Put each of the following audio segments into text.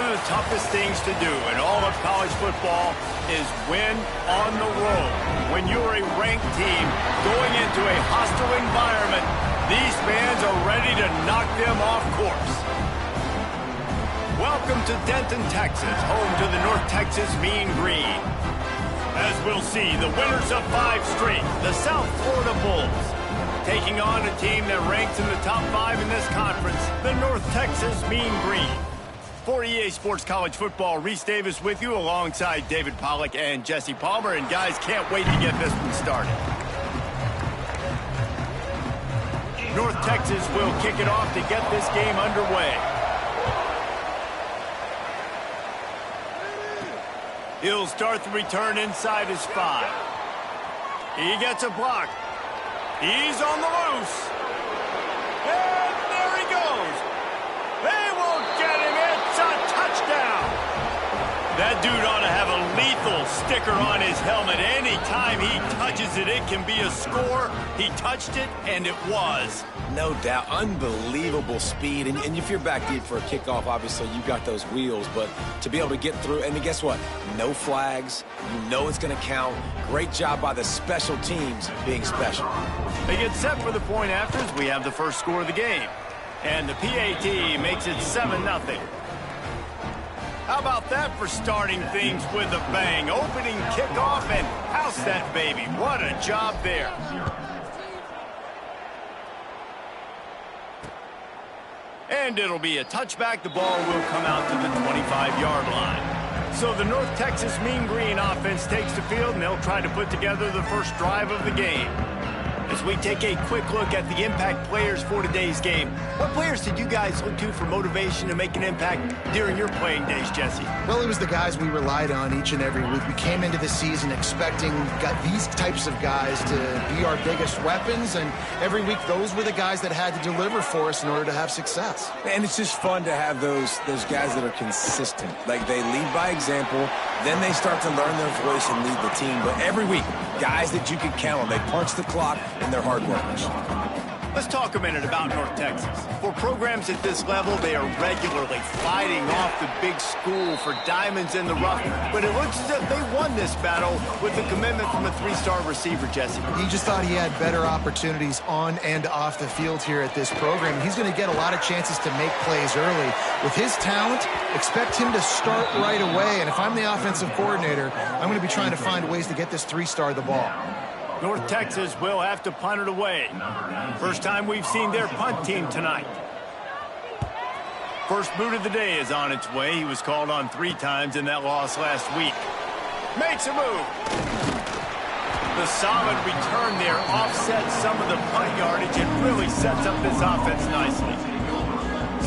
of the toughest things to do in all of college football is win on the road. When you're a ranked team going into a hostile environment, these fans are ready to knock them off course. Welcome to Denton, Texas, home to the North Texas Mean Green. As we'll see, the winners of 5 straight, the South Florida Bulls, taking on a team that ranks in the top 5 in this conference, the North Texas Mean Green. For EA Sports College Football, Reese Davis with you alongside David Pollack and Jesse Palmer. And guys, can't wait to get this one started. North Texas will kick it off to get this game underway. He'll start the return inside his 5. He gets a block. He's on the loose. And there he goes. They won't get him. It's a touchdown. That dude ought to have a lethal sticker on his helmet. Anytime he touches it, it can be a score. He touched it, and it was. No doubt. Unbelievable speed. And if you're back deep for a kickoff, obviously you've got those wheels. But to be able to get through, and guess what? No flags. You know it's going to count. Great job by the special teams being special. They get set for the point afters. We have the first score of the game. And the PAT makes it 7-0. How about that for starting things with a bang? Opening kickoff and house that baby. What a job there. And it'll be a touchback. The ball will come out to the 25-yard line. So the North Texas Mean Green offense takes the field, and they'll try to put together the first drive of the game. As we take a quick look at the impact players for today's game, what players did you guys look to for motivation to make an impact during your playing days, Jesse? Well, it was the guys we relied on each and every week. We came into the season expecting these types of guys to be our biggest weapons, and every week those were the guys that had to deliver for us in order to have success. And it's just fun to have those guys that are consistent. Like, they lead by example, then they start to learn their voice and lead the team. But every week, guys that you can count on. They punch the clock, and they're hard workers. Let's talk a minute about North Texas. For programs at this level, they are regularly fighting off the big school for diamonds in the rough. But it looks as if they won this battle with the commitment from a 3-star receiver, Jesse. He just thought he had better opportunities on and off the field here at this program. He's going to get a lot of chances to make plays early. With his talent, expect him to start right away. And if I'm the offensive coordinator, I'm going to be trying to find ways to get this 3-star the ball. North Texas will have to punt it away. First time we've seen their punt team tonight. First boot of the day is on its way. He was called on 3 times in that loss last week. Makes a move. The solid return there offsets some of the punt yardage and really sets up this offense nicely.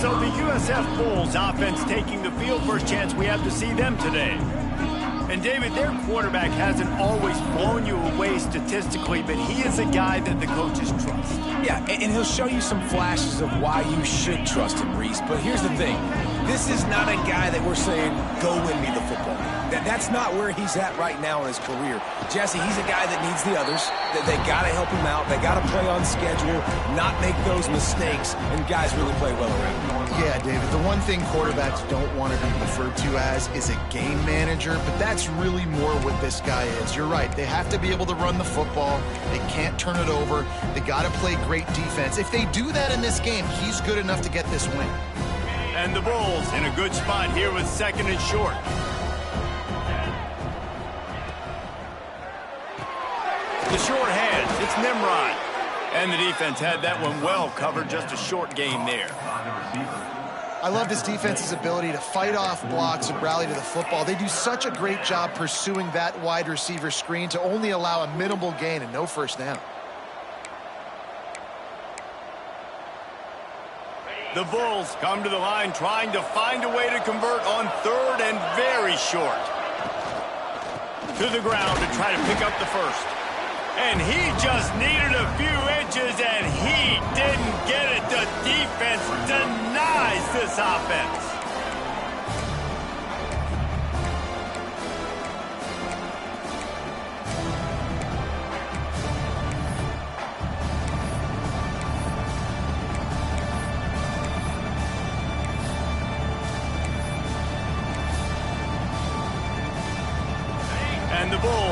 So the USF Bulls offense taking the field. First chance we have to see them today. And, David, their quarterback hasn't always blown you away statistically, but he is a guy that the coaches trust. Yeah, and he'll show you some flashes of why you should trust him, Reese. But here's the thing. This is not a guy that we're saying, go win me the football. That's not where he's at right now in his career. Jesse, he's a guy that needs the others. They got to help him out. They got to play on schedule, not make those mistakes, and guys really play well around him. Yeah, David, the one thing quarterbacks don't want to be referred to as is a game manager, but that's really more what this guy is. You're right. They have to be able to run the football. They can't turn it over. They got to play great defense. If they do that in this game, he's good enough to get this win. And the Bulls in a good spot here with 2nd and short. The short hands, it's Nimrod. And the defense had that one well covered, just a short gain there. I love this defense's ability to fight off blocks and rally to the football. They do such a great job pursuing that wide receiver screen to only allow a minimal gain and no first down. The Bulls come to the line trying to find a way to convert on 3rd and very short. To the ground to try to pick up the first. And he just needed a few inches, and he didn't get it. The defense denies this offense.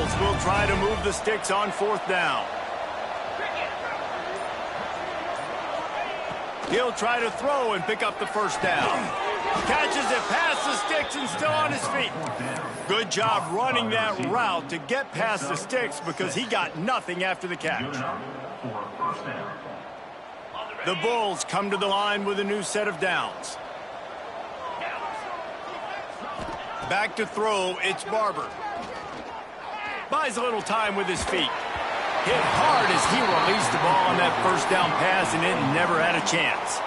Bulls will try to move the sticks on 4th down. He'll try to throw and pick up the 1st down. Catches it past the sticks and still on his feet. Good job running that route to get past the sticks because he got nothing after the catch. The Bulls come to the line with a new set of downs. Back to throw, it's Barber. Buys a little time with his feet. Hit hard as he released the ball on that 1st down pass, and it never had a chance.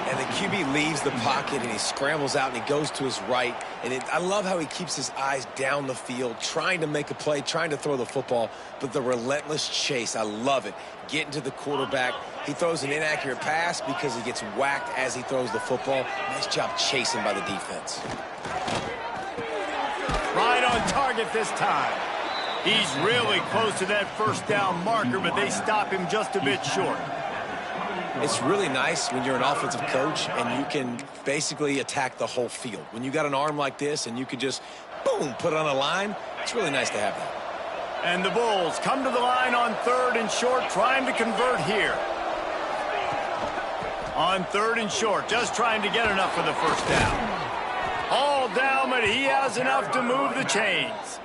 And the QB leaves the pocket, and he scrambles out, and he goes to his right. And I love how he keeps his eyes down the field, trying to make a play, trying to throw the football, but the relentless chase, I love it. Getting to the quarterback. He throws an inaccurate pass because he gets whacked as he throws the football. Nice job chasing by the defense. Right on target this time. He's really close to that 1st down marker, but they stop him just a bit short. It's really nice when you're an offensive coach and you can basically attack the whole field. When you got an arm like this and you can just, boom, put it on a line, it's really nice to have that. And the Bulls come to the line on 3rd and short, trying to convert here. On 3rd and short, just trying to get enough for the 1st down. All down, but he has enough to move the chains.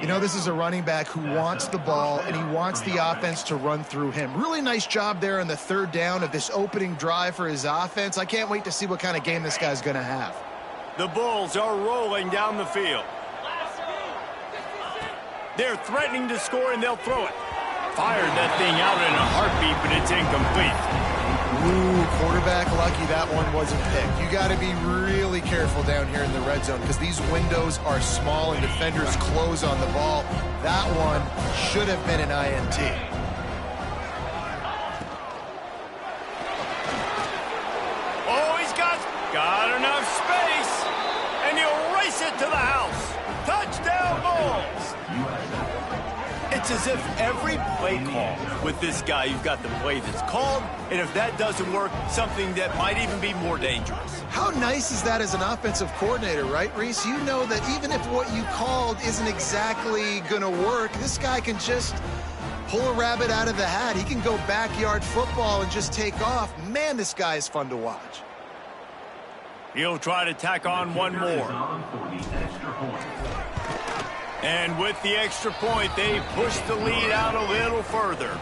You know, this is a running back who wants the ball, and he wants the offense to run through him. Really nice job there on the 3rd down of this opening drive for his offense. I can't wait to see what kind of game this guy's going to have. The Bulls are rolling down the field. They're threatening to score, and they'll throw it. Fired that thing out in a heartbeat, but it's incomplete. Ooh, quarterback lucky that one wasn't picked. You got to be really careful down here in the red zone because these windows are small and defenders close on the ball. That one should have been an INT. Oh, he's got enough space, and he'll race it to the house. Touchdown, Bulls. It's as if every play call with this guy, you've got the play that's called, and if that doesn't work, something that might even be more dangerous. How nice is that as an offensive coordinator, right, Reese? You know that even if what you called isn't exactly going to work, this guy can just pull a rabbit out of the hat. He can go backyard football and just take off. Man, this guy is fun to watch. He'll try to tack on one more. And with the extra point, they push the lead out a little further.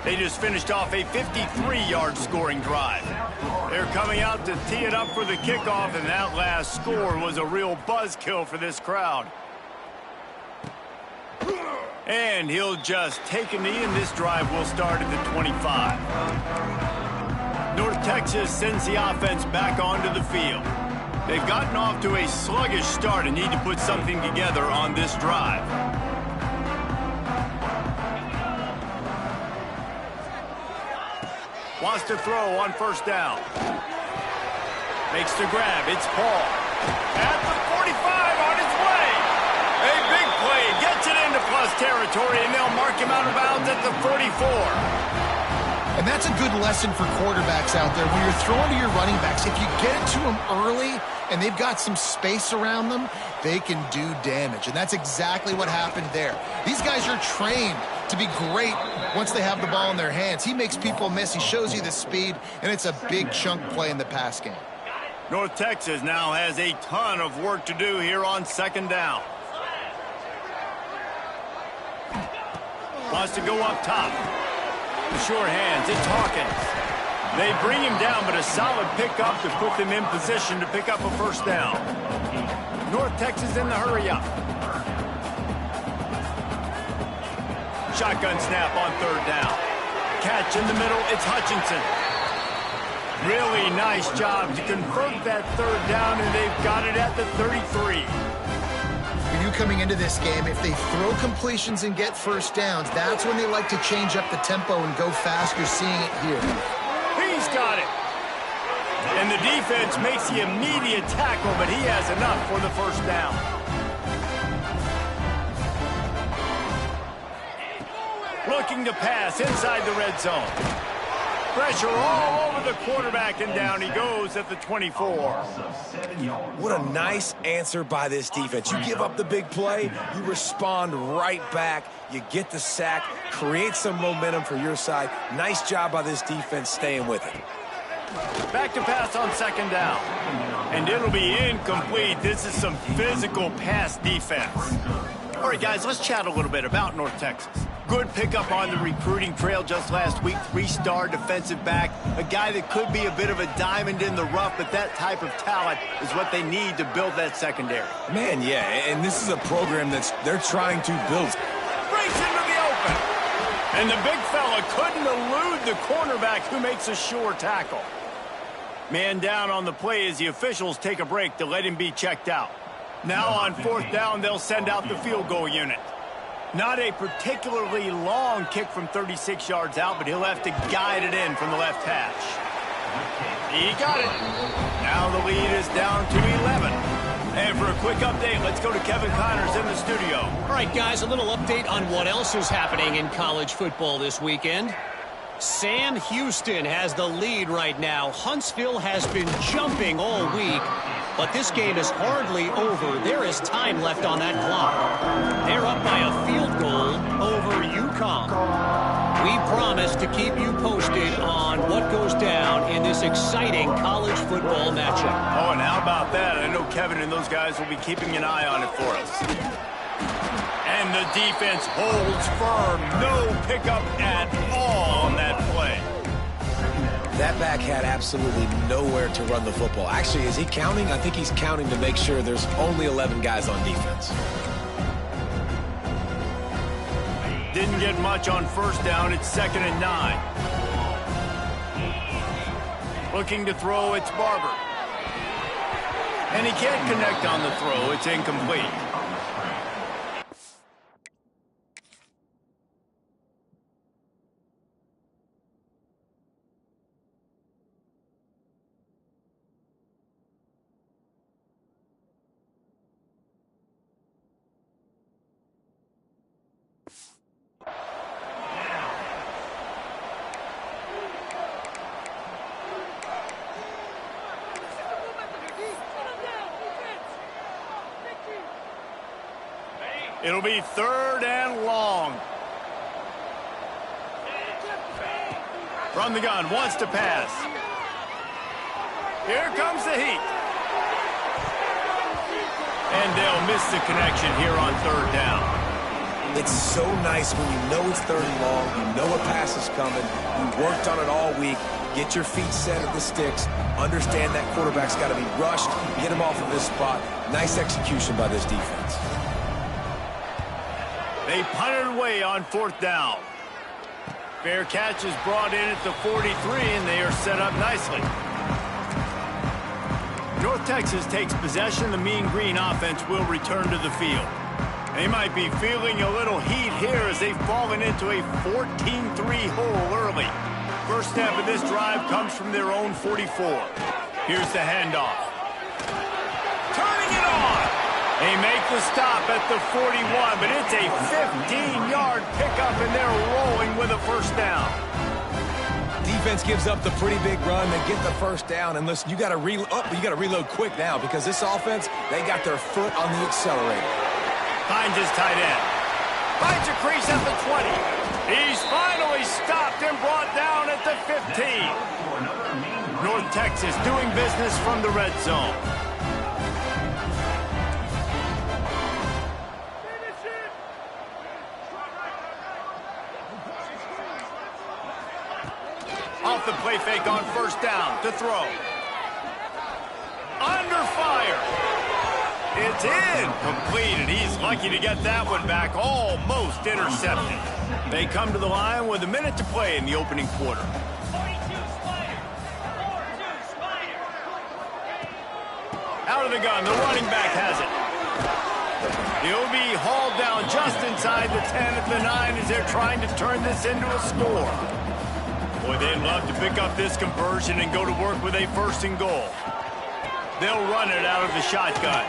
They just finished off a 53-yard scoring drive. They're coming out to tee it up for the kickoff, and that last score was a real buzzkill for this crowd. And he'll just take a knee, and this drive will start at the 25. North Texas sends the offense back onto the field. They've gotten off to a sluggish start and need to put something together on this drive. Wants to throw on 1st down. Makes the grab. It's Paul. At the 45 on his way. A big play. Gets it into plus territory, and they'll mark him out of bounds at the 44. And that's a good lesson for quarterbacks out there. When you're throwing to your running backs, if you get it to them early and they've got some space around them, they can do damage. And that's exactly what happened there. These guys are trained to be great once they have the ball in their hands. He makes people miss. He shows you the speed, and it's a big chunk play in the pass game. North Texas now has a ton of work to do here on 2nd down. Wants to go up top. Sure hands, it's Hawkins. They bring him down, but a solid pickup to put them in position to pick up a 1st down. North Texas in the hurry-up. Shotgun snap on 3rd down. Catch in the middle, it's Hutchinson. Really nice job to convert that 3rd down, and they've got it at the 33. For you coming into this game, if they throw completions and get 1st downs, that's when they like to change up the tempo and go fast. You're seeing it here. He's got it. And the defense makes the immediate tackle, but he has enough for the 1st down. Looking to pass inside the red zone. Pressure all over the quarterback, and down he goes at the 24. What a nice answer by this defense. You give up the big play, you respond right back, you get the sack, create some momentum for your side. Nice job by this defense staying with it. Back to pass on second down. And it'll be incomplete. This is some physical pass defense. All right, guys, let's chat a little bit about North Texas. Good pickup on the recruiting trail just last week. 3-star defensive back. A guy that could be a bit of a diamond in the rough, but that type of talent is what they need to build that secondary. Man, yeah, and this is a program they're trying to build. Breaks into the open. And the big fella couldn't elude the cornerback who makes a sure tackle. Man down on the play as the officials take a break to let him be checked out. Now on fourth down, they'll send out the field goal unit. Not a particularly long kick from 36 yards out, but he'll have to guide it in from the left hash. He got it. Now the lead is down to 11. And for a quick update, let's go to Kevin Connors in the studio. All right, guys, a little update on what else is happening in college football this weekend. Sam Houston has the lead right now. Huntsville has been jumping all week, but this game is hardly over. There is time left on that clock. They're up by a field goal over UConn. We promise to keep you posted on what goes down in this exciting college football matchup. Oh, and how about that? I know Kevin and those guys will be keeping an eye on it for us. And the defense holds firm. No pickup at all on that play. That back had absolutely nowhere to run the football. Actually, is he counting? I think he's counting to make sure there's only 11 guys on defense. Didn't get much on first down. It's 2nd and 9. Looking to throw, it's Barber. And he can't connect on the throw. It's incomplete. It'll be 3rd and long. From the gun, wants to pass. Here comes the heat. And they'll miss the connection here on 3rd down. It's so nice when you know it's 3rd and long, you know a pass is coming, you worked on it all week, get your feet set at the sticks, understand that quarterback's got to be rushed, get him off of this spot. Nice execution by this defense. They punted away on 4th down. Fair catch is brought in at the 43, and they are set up nicely. North Texas takes possession. The Mean Green offense will return to the field. They might be feeling a little heat here as they've fallen into a 14-3 hole early. First step of this drive comes from their own 44. Here's the handoff. Turning it on. They make the stop at the 41, but it's a 15-yard pickup, and they're rolling with a first down. Defense gives up the pretty big run. They get the first down, and listen, you got to reload quick now because this offense, they got their foot on the accelerator. Finds his tight end. Finds a crease at the 20. He's finally stopped and brought down at the 15. North Texas doing business from the red zone. Off the play fake on first down to throw. Under fire. It's incomplete, and he's lucky to get that one back. Almost intercepted. They come to the line with a minute to play in the opening quarter. Out of the gun, the running back has it. He'll be hauled down just inside the 10 at the 9 as they're trying to turn this into a score. Boy, they'd love to pick up this conversion and go to work with a 1st and goal. They'll run it out of the shotgun.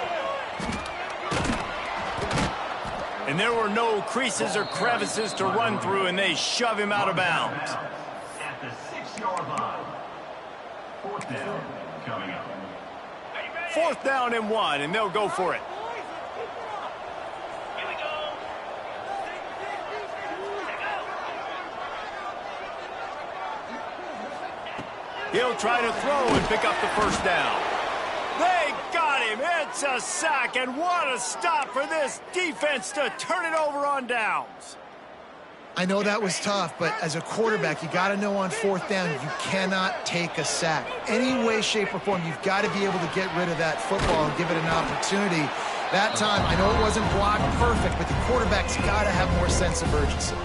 And there were no creases or crevices to run through, and they shove him out of bounds. 6-yard line. 4th down coming up. 4th down and 1, and they'll go for it. He'll try to throw and pick up the first down. They got him. It's a sack, and what a stop for this defense to turn it over on downs. I know that was tough, but as a quarterback, you got to know on 4th down, you cannot take a sack. Any way, shape, or form, you've got to be able to get rid of that football and give it an opportunity. That time, I know it wasn't blocked perfect, but the quarterback's got to have more sense of urgency.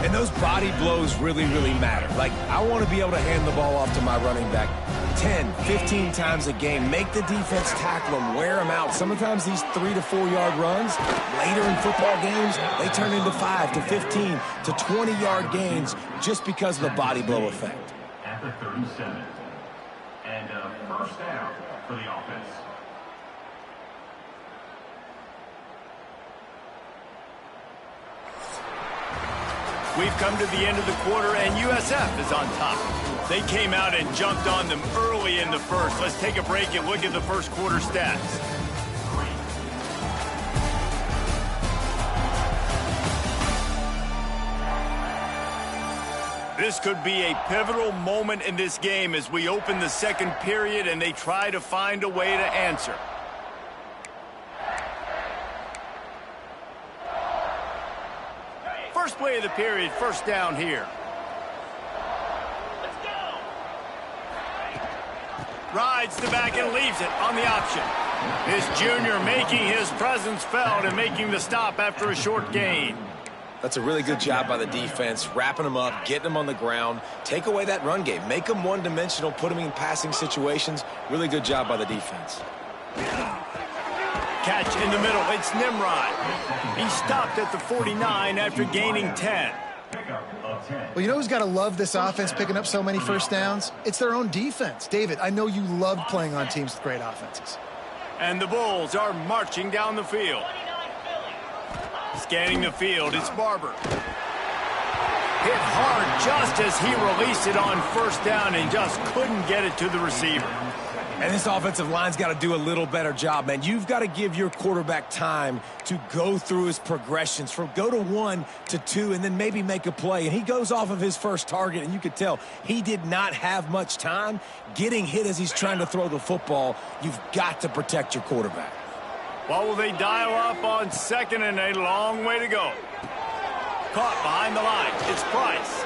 And those body blows really, really matter. Like, I want to be able to hand the ball off to my running back 10, 15 times a game. Make the defense tackle them, wear them out. Sometimes these 3 to 4 yard runs, later in football games, they turn into 5 to 15 to 20-yard gains just because of the body blow effect. At the 37. And first down for the offense. We've come to the end of the quarter, and USF is on top. They came out and jumped on them early in the first. Let's take a break and look at the first quarter stats. This could be a pivotal moment in this game as we open the second period and they try to find a way to answer. First play of the period, first down here. Let's go. Rides the back and leaves it on the option. This junior making his presence felt and making the stop after a short gain. That's a really good job by the defense, wrapping them up, getting them on the ground, take away that run game, make them one-dimensional, put them in passing situations. Really good job by the defense. Catch in the middle, it's Nimrod. He stopped at the 49 after gaining 10. Well, you know who's got to love this offense picking up so many first downs? It's their own defense. David, I know you loved playing on teams with great offenses. And the Bulls are marching down the field. Scanning the field, it's Barber. Hit hard just as he released it on first down and just couldn't get it to the receiver. And this offensive line's got to do a little better job, man. You've got to give your quarterback time to go through his progressions from go to 1 to 2 and then maybe make a play. And he goes off of his first target, and you could tell he did not have much time getting hit as he's trying to throw the football. You've got to protect your quarterback. What will they dial up on second and a long way to go? Caught behind the line. It's Price.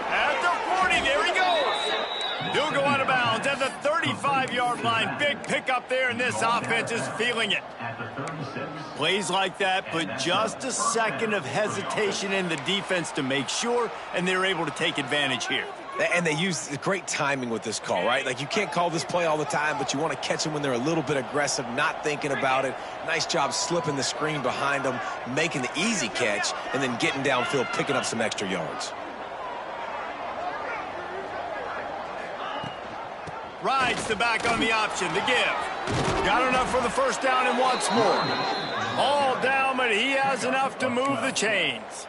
At the 40, there he goes. He'll go out of bounds at the 35-yard line. Big pickup there, and this offense is feeling it. Plays like that put just a second of hesitation in the defense to make sure, and they're able to take advantage here. And they use great timing with this call, right? Like, you can't call this play all the time, but you want to catch them when they're a little bit aggressive, not thinking about it. Nice job slipping the screen behind them, making the easy catch, and then getting downfield, picking up some extra yards. Rides the back on the option, the give. Got enough for the first down and wants more. All down, but he has enough to move the chains.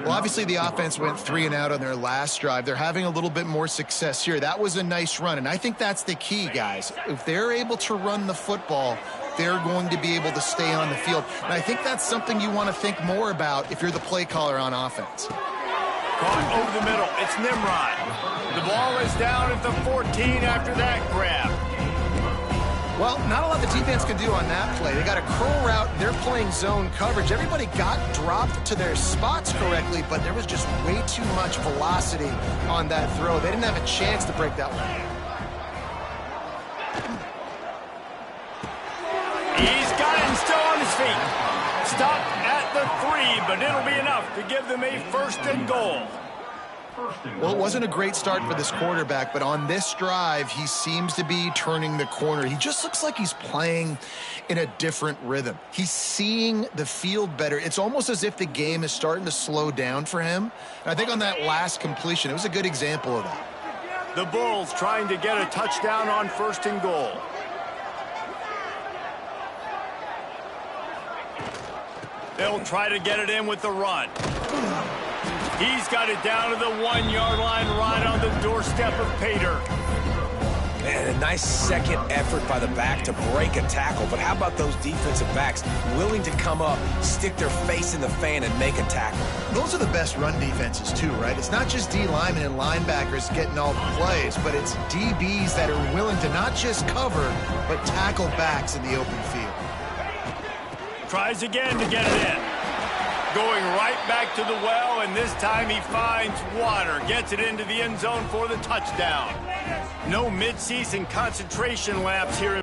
Well, obviously the offense went 3 and out on their last drive. They're having a little bit more success here. That was a nice run, and I think that's the key, guys. If they're able to run the football, they're going to be able to stay on the field. And I think that's something you want to think more about if you're the play caller on offense. Caught over the middle. It's Nimrod. The ball is down at the 14 after that grab. Well, not a lot the defense can do on that play. They got a curl route. They're playing zone coverage. Everybody got dropped to their spots correctly, but there was just way too much velocity on that throw. They didn't have a chance to break that one. He's got it and still on his feet. Stopped at the 3, but it'll be enough to give them a 1st and goal. Well, it wasn't a great start for this quarterback, but on this drive, he seems to be turning the corner. He just looks like he's playing in a different rhythm. He's seeing the field better. It's almost as if the game is starting to slow down for him. And I think on that last completion, it was a good example of that. The Bulls trying to get a touchdown on 1st and goal. They'll try to get it in with the run. He's got it down to the 1-yard line right on the doorstep of Pater. And a nice second effort by the back to break a tackle. But how about those defensive backs willing to come up, stick their face in the fan, and make a tackle? Those are the best run defenses, too, right? It's not just D linemen and linebackers getting all the plays, but it's DBs that are willing to not just cover, but tackle backs in the open field. Tries again to get it in. Going right back to the well, and this time he finds water. Gets it into the end zone for the touchdown. No midseason concentration laps here.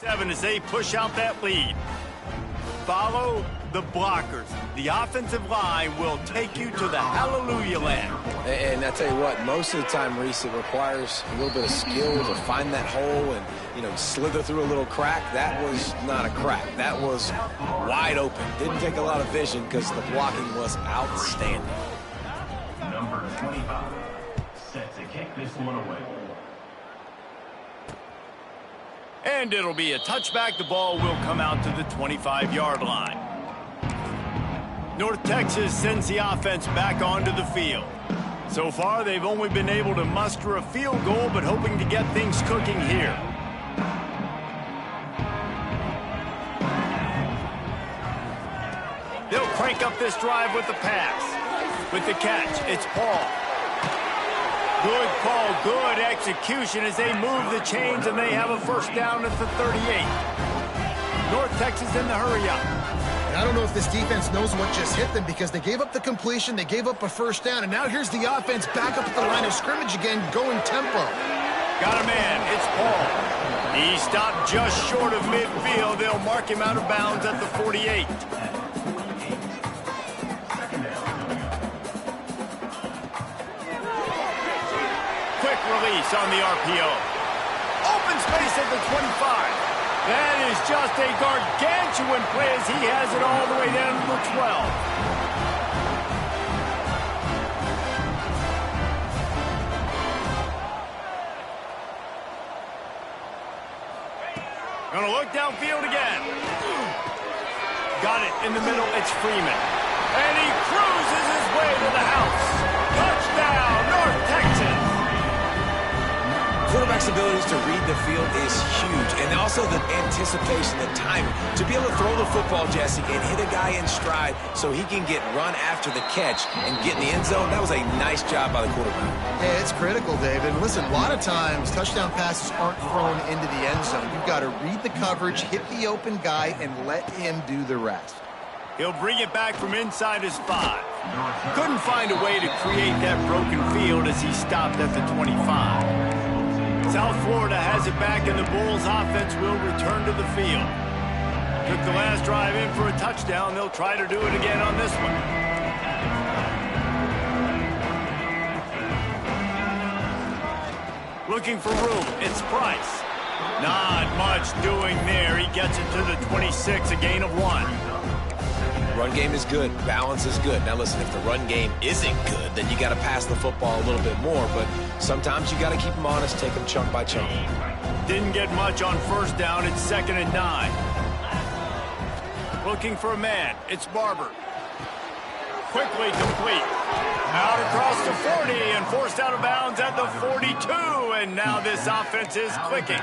Seven as they push out that lead. Follow the blockers. The offensive line will take you to the hallelujah land. And I tell you what, most of the time, Reese, it requires a little bit of skill to find that hole and, slither through a little crack. That was not a crack. That was wide open. Didn't take a lot of vision because the blocking was outstanding. Number 25, set to kick this one away. And it'll be a touchback. The ball will come out to the 25-yard line. North Texas sends the offense back onto the field. So far, they've only been able to muster a field goal, but hoping to get things cooking here. They'll crank up this drive with the pass. With the catch, it's Paul. Good call, good execution as they move the chains, and they have a first down at the 38. North Texas in the hurry-up. And I don't know if this defense knows what just hit them because they gave up the completion, they gave up a first down, and now here's the offense back up at the line of scrimmage again, going tempo. Got a man. It's Paul. He stopped just short of midfield. They'll mark him out of bounds at the 48. Quick release on the RPO. Open space at the 25. That is just a gargantuan play as he has it all the way down to the 12. Gonna look downfield again. Got it in the middle. It's Freeman. And he cruises his way to the house. Touchdown, North Texas. Quarterback's abilities to read the field is huge, and also the anticipation, the timing. To be able to throw the football, Jesse, and hit a guy in stride so he can get run after the catch and get in the end zone, that was a nice job by the quarterback. Yeah, it's critical, David. Listen, a lot of times touchdown passes aren't thrown into the end zone. You've got to read the coverage, hit the open guy, and let him do the rest. He'll bring it back from inside his 5. Couldn't find a way to create that broken field as he stopped at the 25. South Florida has it back, and the Bulls offense will return to the field. Took the last drive in for a touchdown. They'll try to do it again on this one. Looking for room. It's Price. Not much doing there. He gets it to the 26, a gain of 1. Run game is good. Balance is good. Now, listen, if the run game isn't good, then you got to pass the football a little bit more. But sometimes you got to keep them honest, take them chunk by chunk. Didn't get much on first down. It's 2nd and 9. Looking for a man. It's Barber. Quickly complete. Out across the 40 and forced out of bounds at the 42. And now this offense is clicking.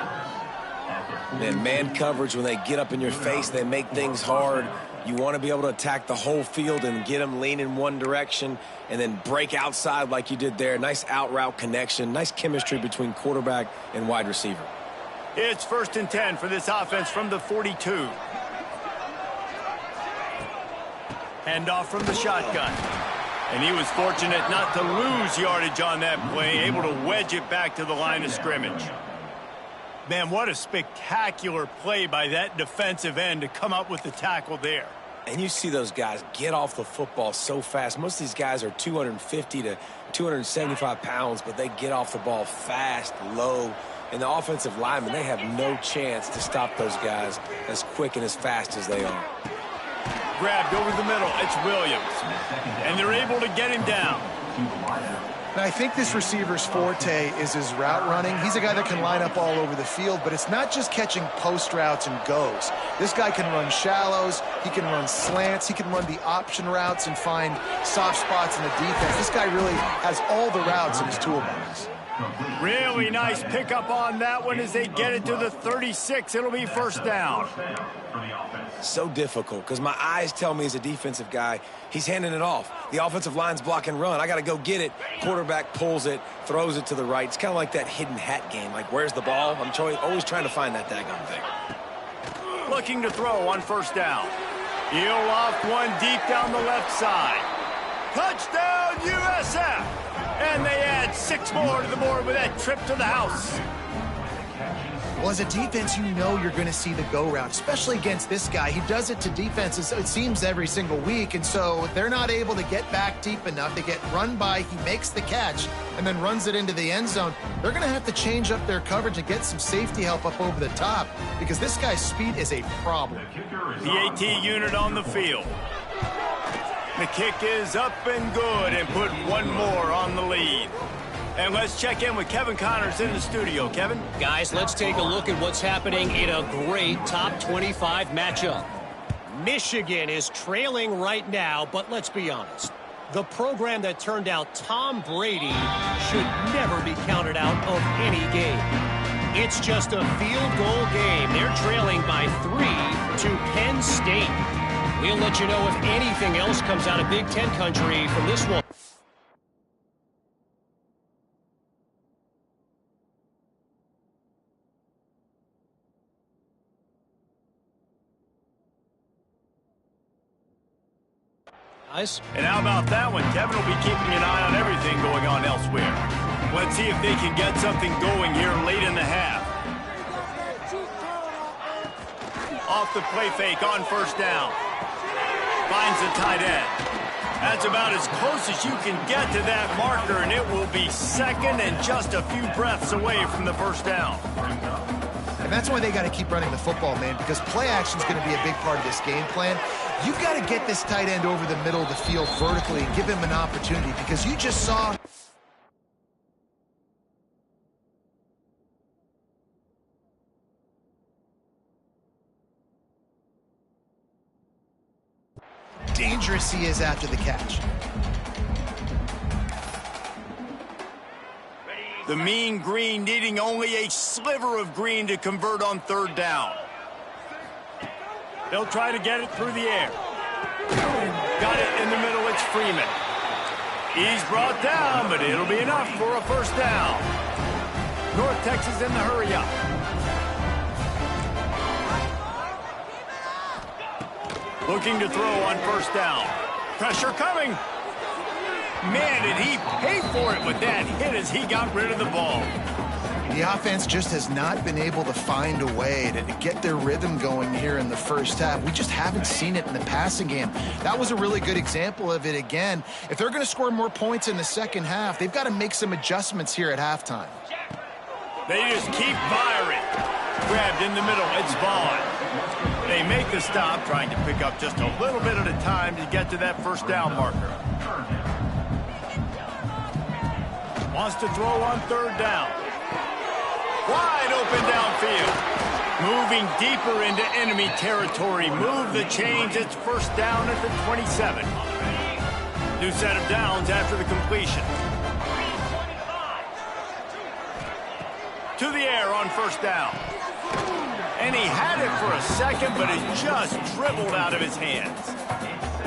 And man coverage, when they get up in your face, they make things hard. You want to be able to attack the whole field and get them leaning one direction and then break outside like you did there. Nice out route connection. Nice chemistry between quarterback and wide receiver. It's 1st and 10 for this offense from the 42. Handoff from the shotgun. And he was fortunate not to lose yardage on that play, able to wedge it back to the line of scrimmage. Man, what a spectacular play by that defensive end to come up with the tackle there. And you see those guys get off the football so fast. Most of these guys are 250 to 275 pounds, but they get off the ball fast, low. And the offensive linemen, they have no chance to stop those guys as quick and as fast as they are. Grabbed over the middle. It's Williams. And they're able to get him down. And I think this receiver's forte is his route running. He's a guy that can line up all over the field, but it's not just catching post routes and goes. This guy can run shallows, he can run slants, he can run the option routes and find soft spots in the defense. This guy really has all the routes in his toolbox. Really nice pickup on that one as they get it to the 36. It'll be 1st down. So difficult because my eyes tell me as a defensive guy, he's handing it off. The offensive line's block and run. I got to go get it. Quarterback pulls it, throws it to the right. It's kind of like that hidden hat game. Like, where's the ball? I'm always trying to find that daggone thing. Looking to throw on 1st down. He'll loft one deep down the left side. Touchdown, USF! And they add 6 more to the board with that trip to the house. Well, as a defense, you know you're going to see the go route, especially against this guy. He does it to defenses, it seems, every single week, and so they're not able to get back deep enough. They get run by, he makes the catch, and then runs it into the end zone. They're going to have to change up their coverage and get some safety help up over the top because this guy's speed is a problem. The AT unit on the field. The kick is up and good and put one more on the lead. And let's check in with Kevin Connors in the studio. Kevin? Guys, let's take a look at what's happening in a great top 25 matchup. Michigan is trailing right now, but let's be honest. The program that turned out Tom Brady should never be counted out of any game. It's just a field goal game. They're trailing by 3 to Penn State. We'll let you know if anything else comes out of Big Ten country from this one. And how about that one? Kevin will be keeping an eye on everything going on elsewhere. Let's see if they can get something going here late in the half. Off the play fake on first down. Finds the tight end. That's about as close as you can get to that marker, and it will be second and just a few breaths away from the first down. And that's why they got to keep running the football, man, because play action is going to be a big part of this game plan. You've got to get this tight end over the middle of the field vertically and give him an opportunity, because you just saw... dangerous he is after the catch. The mean green needing only a sliver of green to convert on third down. They'll try to get it through the air. Got it in the middle, it's Freeman. He's brought down, but it'll be enough for a first down. North Texas in the hurry up. Looking to throw on first down. Pressure coming. Man, did he pay for it with that hit as he got rid of the ball. The offense just has not been able to find a way to get their rhythm going here in the first half. We just haven't seen it in the passing game. That was a really good example of it again. If they're going to score more points in the second half, they've got to make some adjustments here at halftime. They just keep firing. Grabbed in the middle, it's Vaughn. They make the stop, trying to pick up just a little bit at a time to get to that first down marker. Wants to throw on third down. Wide open downfield. Moving deeper into enemy territory. Move the chains. It's first down at the 27. New set of downs after the completion. To the air on first down. And he had it for a second, but it just dribbled out of his hands.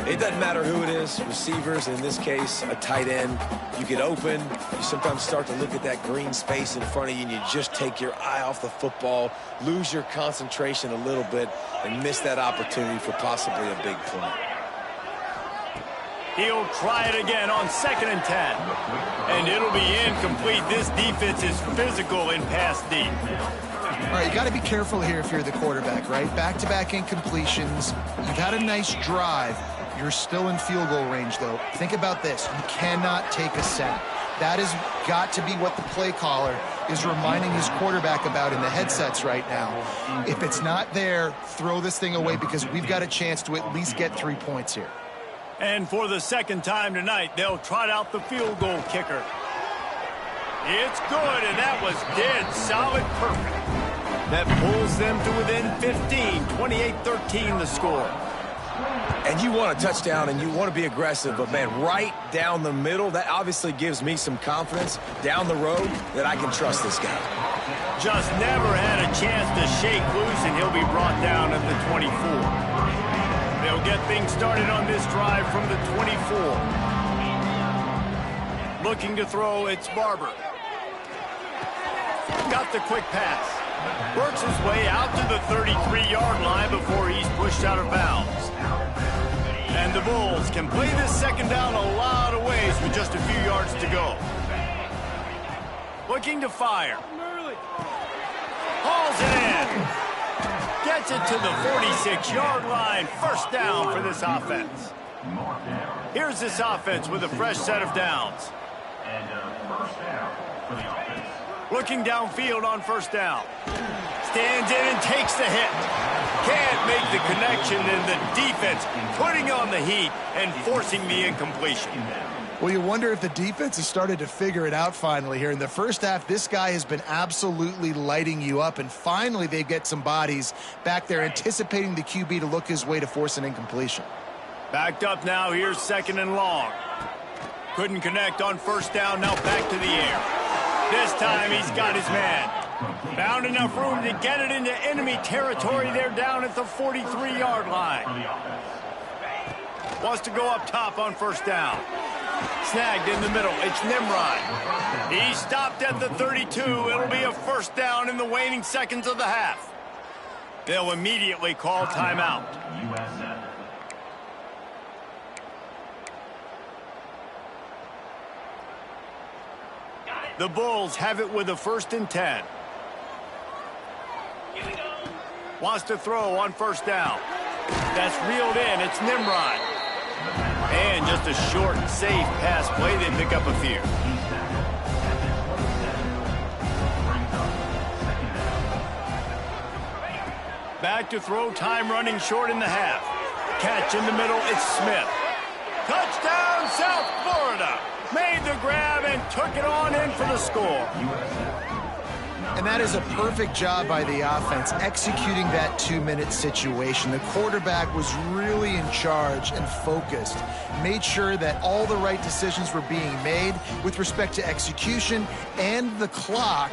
It doesn't matter who it is, receivers, in this case, a tight end. You get open, you sometimes start to look at that green space in front of you, and you just take your eye off the football, lose your concentration a little bit, and miss that opportunity for possibly a big play. He'll try it again on 2nd and 10. And it'll be incomplete. This defense is physical in pass deep. All right, you got to be careful here if you're the quarterback, right? Back-to-back incompletions. You've had a nice drive. You're still in field goal range, though. Think about this. You cannot take a sack. That has got to be what the play caller is reminding his quarterback about in the headsets right now. If it's not there, throw this thing away, because we've got a chance to at least get 3 points here. And for the second time tonight, they'll trot out the field goal kicker. It's good, and that was dead solid perfect. That pulls them to within 15, 28-13 the score. And you want a touchdown, and you want to be aggressive, but, man, right down the middle, that obviously gives me some confidence down the road that I can trust this guy. Just never had a chance to shake loose, and he'll be brought down at the 24. They'll get things started on this drive from the 24. Looking to throw, it's Barber. Got the quick pass. Works his way out to the 33-yard line before he's pushed out of bounds. And the Bulls can play this second down a lot of ways with just a few yards to go. Looking to fire. Hauls it in. Gets it to the 46-yard line. First down for this offense. Here's this offense with a fresh set of downs. And first down for the offense. Looking downfield on first down. Stands in and takes the hit. Can't make the connection, and the defense putting on the heat and forcing the incompletion. Well, you wonder if the defense has started to figure it out finally here. In the first half, this guy has been absolutely lighting you up, and finally they get some bodies back there anticipating the QB to look his way to force an incompletion. Backed up now, here's 2nd and long. Couldn't connect on first down, now back to the air. This time he's got his man. Found enough room to get it into enemy territory. They're down at the 43-yard line. Wants to go up top on first down. Snagged in the middle. It's Nimrod. He stopped at the 32. It'll be a first down in the waning seconds of the half. They'll immediately call timeout. The Bulls have it with a 1st and 10. Wants to throw on 1st down. That's reeled in. It's Nimrod. And just a short, safe pass play. They pick up a few. Back to throw. Time running short in the half. Catch in the middle. It's Smith. Touchdown, South Florida. Made the grab and took it on in for the score. And that is a perfect job by the offense, executing that 2-minute situation. The quarterback was really in charge and focused, made sure that all the right decisions were being made with respect to execution and the clock.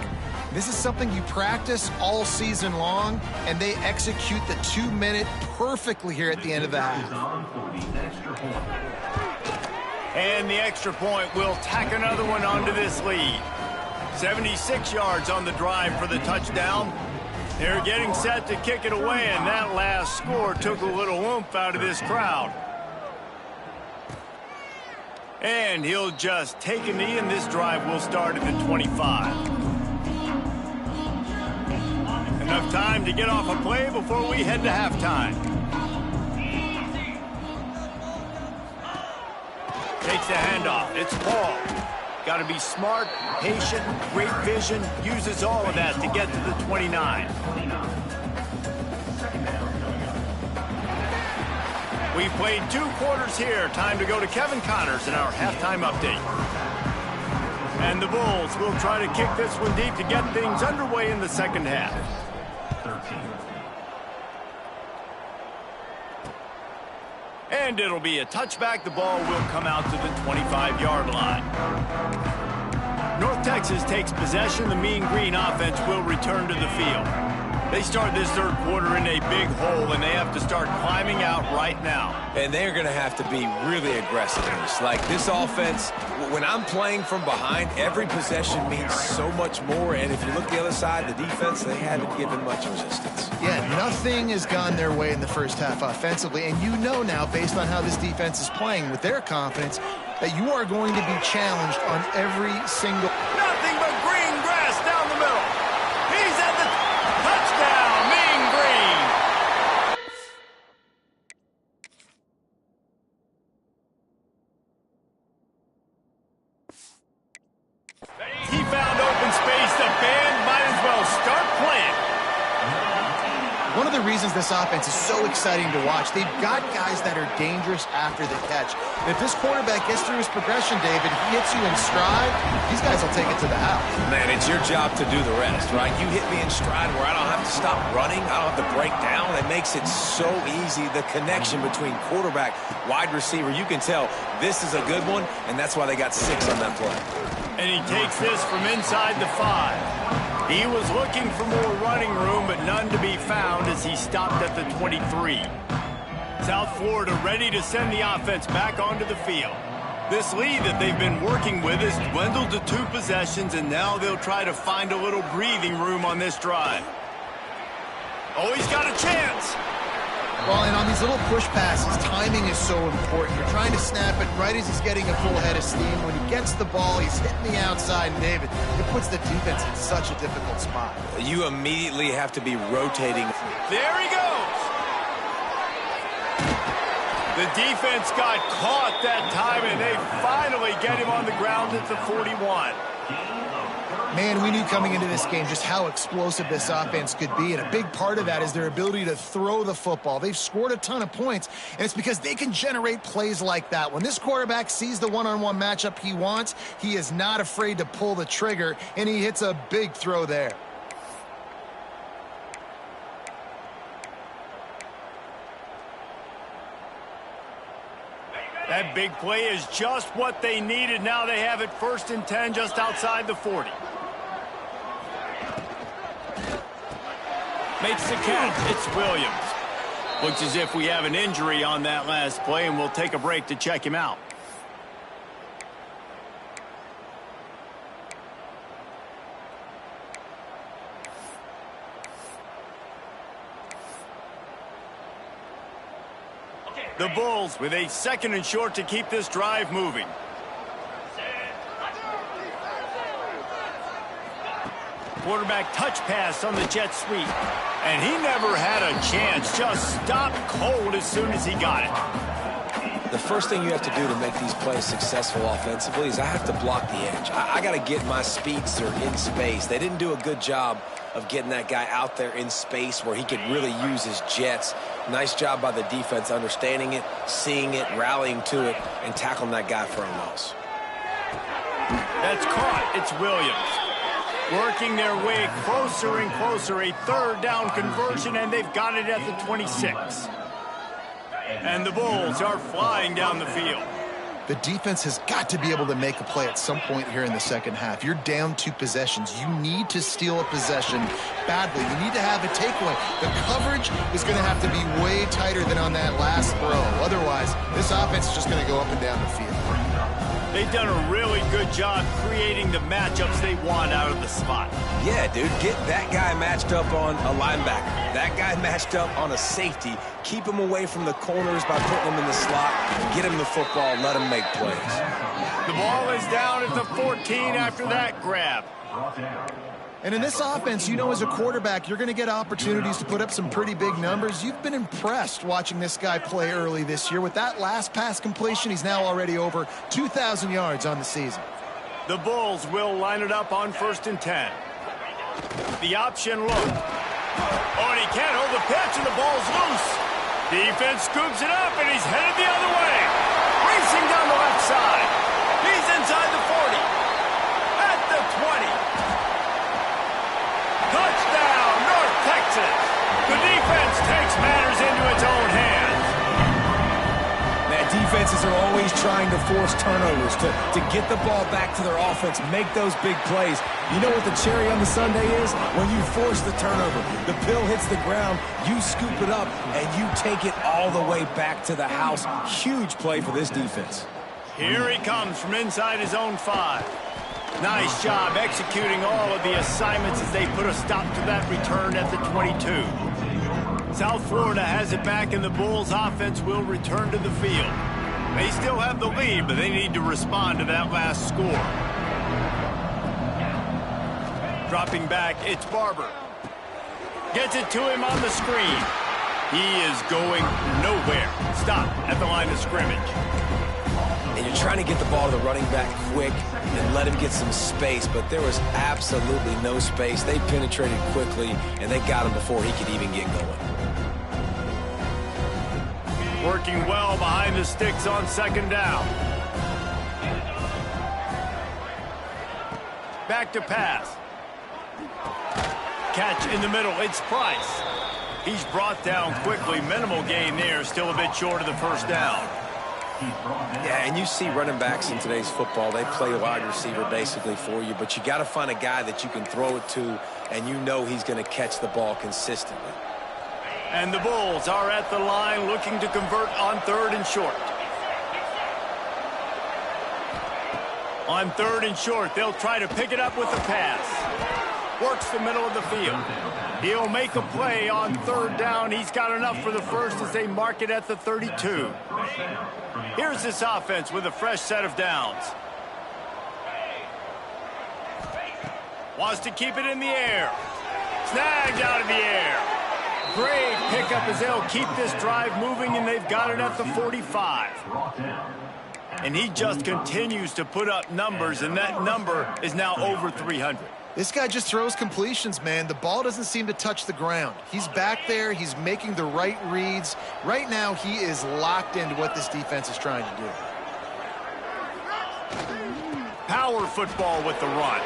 This is something you practice all season long, and they execute the 2-minute perfectly here at the end of the half. And the extra point will tack another one onto this lead. 76 yards on the drive for the touchdown. They're getting set to kick it away, and that last score took a little oomph out of this crowd. And he'll just take a knee, and this drive will start at the 25. Enough time to get off a play before we head to halftime. Takes the handoff. It's Paul. Got to be smart, patient, great vision. Uses all of that to get to the 29. We've played 2 quarters here. Time to go to Kevin Connors in our halftime update. And the Bulls will try to kick this one deep to get things underway in the second half. 13. And it'll be a touchback. The ball will come out to the 25-yard line. North Texas takes possession. The Mean Green offense will return to the field. They start this 3rd quarter in a big hole, and they have to start climbing out right now. And they're going to have to be really aggressive in this. Like this offense, when I'm playing from behind, every possession means so much more. And if you look the other side, the defense, they haven't given much resistance. Yeah, nothing has gone their way in the first half offensively. And you know now, based on how this defense is playing with their confidence, that you are going to be challenged on every single... Nothing but green grass down the middle. He's at the touchdown, Mean Green. He found open space. The band might as well start playing. One of the reasons this offense is so exciting to watch, they've got guys that are dangerous after the catch. And if this quarterback gets through his progression, David, he hits you in stride, these guys will take it to the house. Man, it's your job to do the rest, right? You hit me in stride where I don't have to stop running. I don't have to break down. It makes it so easy. The connection between quarterback, wide receiver, you can tell this is a good one, and that's why they got 6 on that play. And he takes this from inside the 5. He was looking for more running room, but none to be found as he stopped at the 23. South Florida ready to send the offense back onto the field. This lead that they've been working with has dwindled to 2 possessions, and now they'll try to find a little breathing room on this drive. Oh, he's got a chance. Well, and on these little push passes, timing is so important. You're trying to snap it right as he's getting a full head of steam. When he gets the ball, he's hitting the outside, and David, it puts the defense in such a difficult spot. You immediately have to be rotating. There he goes. The defense got caught that time, and they finally get him on the ground at the 41. Man, we knew coming into this game just how explosive this offense could be, and a big part of that is their ability to throw the football. They've scored a ton of points, and it's because they can generate plays like that. When this quarterback sees the one-on-one matchup he wants, he is not afraid to pull the trigger, and he hits a big throw there. That big play is just what they needed. Now they have it 1st and 10 just outside the 40. Makes the catch. It's Williams. Looks as if we have an injury on that last play, and we'll take a break to check him out. The Bulls with a 2nd and short to keep this drive moving. Quarterback touch pass on the jet sweep. And he never had a chance. Just stopped cold as soon as he got it. The first thing you have to do to make these plays successful offensively is I have to block the edge. I got to get my speedster in space. They didn't do a good job of getting that guy out there in space where he could really use his jets. Nice job by the defense understanding it, seeing it, rallying to it, and tackling that guy for a loss. That's caught. It's Williams. Working their way closer and closer. A third down conversion, and they've got it at the 26. And the Bulls are flying down the field. The defense has got to be able to make a play at some point here in the second half. You're down 2 possessions. You need to steal a possession badly. You need to have a takeaway. The coverage is going to have to be way tighter than on that last throw. Otherwise, this offense is just going to go up and down the field. They've done a really good job creating the matchups they want out of the slot. Yeah, dude, get that guy matched up on a linebacker. That guy matched up on a safety. Keep him away from the corners by putting him in the slot. Get him the football. Let him make plays. The ball is down at the 14 after that grab. And in this offense, you know, as a quarterback, you're going to get opportunities to put up some pretty big numbers. You've been impressed watching this guy play early this year. With that last pass completion, he's now already over 2,000 yards on the season. The Bulls will line it up on 1st and 10. The option look. Oh, and he can't hold the pitch, and the ball's loose. Defense scoops it up, and he's headed the other way. Racing down the left side. He's inside the 40. At the 20. Touchdown, North Texas. The defense takes matters into its own hands. Man, defenses are always trying to force turnovers, to get the ball back to their offense, make those big plays. You know what the cherry on the sundae is? When you force the turnover, the pill hits the ground, you scoop it up, and you take it all the way back to the house. Huge play for this defense. Here he comes from inside his own 5. Nice job executing all of the assignments as they put a stop to that return at the 22. South Florida has it back, and the Bulls offense will return to the field. They still have the lead, but they need to respond to that last score. Dropping back, it's Barber. Gets it to him on the screen. He is going nowhere. Stop at the line of scrimmage. And you're trying to get the ball to the running back quick and let him get some space, but there was absolutely no space. They penetrated quickly, and they got him before he could even get going. Working well behind the sticks on 2nd down. Back to pass. Catch in the middle. It's Price. He's brought down quickly. Minimal gain there. Still a bit short of the 1st down. Yeah, and you see running backs in today's football, they play wide receiver basically for you, but you got to find a guy that you can throw it to, and you know he's going to catch the ball consistently. And the Bulls are at the line looking to convert on 3rd and short. On 3rd and short, they'll try to pick it up with the pass. Works the middle of the field. He'll make a play on 3rd down. He's got enough for the first as they mark it at the 32. Here's this offense with a fresh set of downs. Wants to keep it in the air. Snagged out of the air. Great pickup as they'll keep this drive moving, and they've got it at the 45. And he just continues to put up numbers, and that number is now over 300. This guy just throws completions, man. The ball doesn't seem to touch the ground. He's back there. He's making the right reads. Right now, he is locked into what this defense is trying to do. Power football with the run.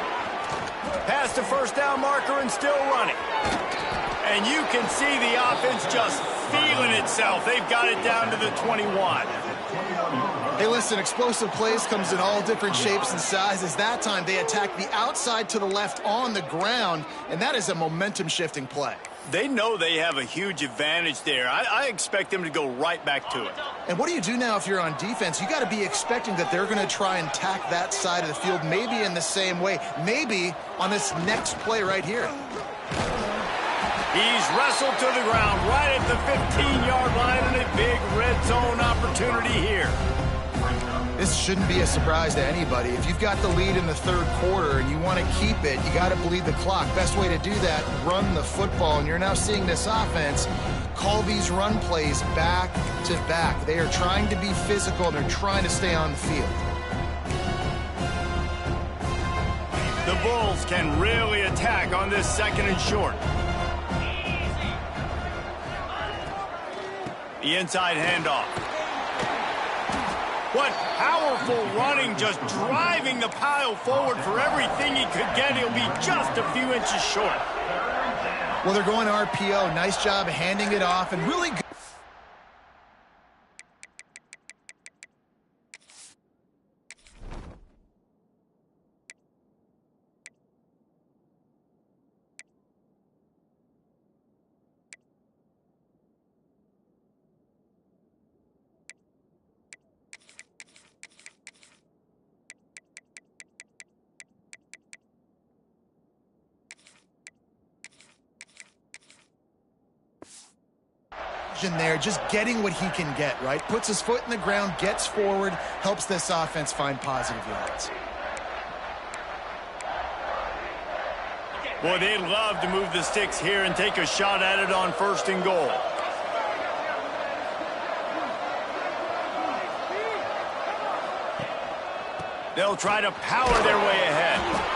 Past the 1st down marker and still running. And you can see the offense just feeling itself. They've got it down to the 21. Hey, listen, explosive plays comes in all different shapes and sizes. That time, they attack the outside to the left on the ground, and that is a momentum-shifting play. They know they have a huge advantage there. I expect them to go right back to it. And what do you do now if you're on defense? You got to be expecting that they're going to try and tack that side of the field, maybe in the same way, maybe on this next play right here. He's wrestled to the ground right at the 15-yard line, and a big red zone opportunity here. This shouldn't be a surprise to anybody. If you've got the lead in the third quarter and you want to keep it, you got to bleed the clock. Best way to do that, run the football. And you're now seeing this offense call these run plays back to back. They are trying to be physical, and they're trying to stay on the field. The Bulls can really attack on this 2nd and short. The inside handoff. What powerful running, just driving the pile forward for everything he could get. He'll be just a few inches short. Well, they're going RPO. Nice job handing it off, and really good. There, just getting what he can get, right? Puts his foot in the ground, gets forward, helps this offense find positive yards. Boy, they'd love to move the sticks here and take a shot at it on 1st and goal. They'll try to power their way ahead.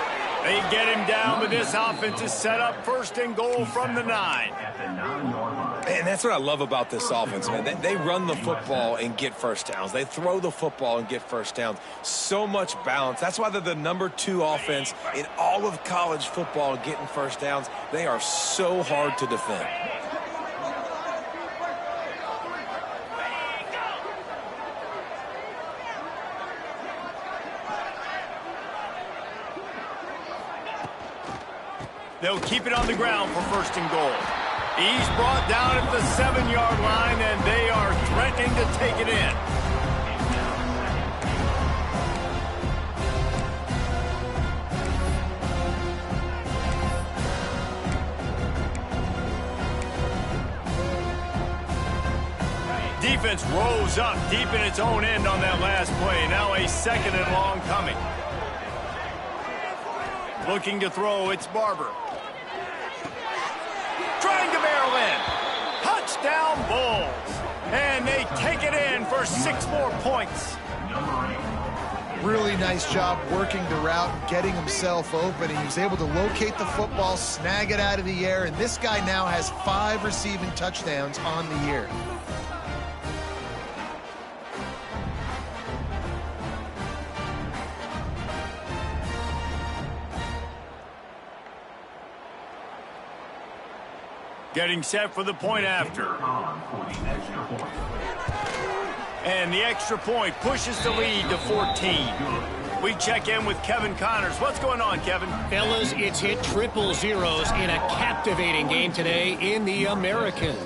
They get him down, but this offense is set up 1st and goal from the 9. And that's what I love about this offense, man. They run the football and get first downs. They throw the football and get first downs. So much balance. That's why they're the #2 offense in all of college football getting first downs. They are so hard to defend. They'll keep it on the ground for 1st and goal. He's brought down at the 7-yard line, and they are threatening to take it in. Defense rose up deep in its own end on that last play. Now a 2nd and long coming. Looking to throw, it's Barber. Trying to barrel in. Touchdown Bulls. And they take it in for 6 more points. Really nice job working the route and getting himself open. He was able to locate the football, snag it out of the air, and this guy now has 5 receiving touchdowns on the year. Getting set for the point after. And the extra point pushes the lead to 14. We check in with Kevin Connors. What's going on, Kevin? Fellas, it's hit triple zeros in a captivating game today in the American.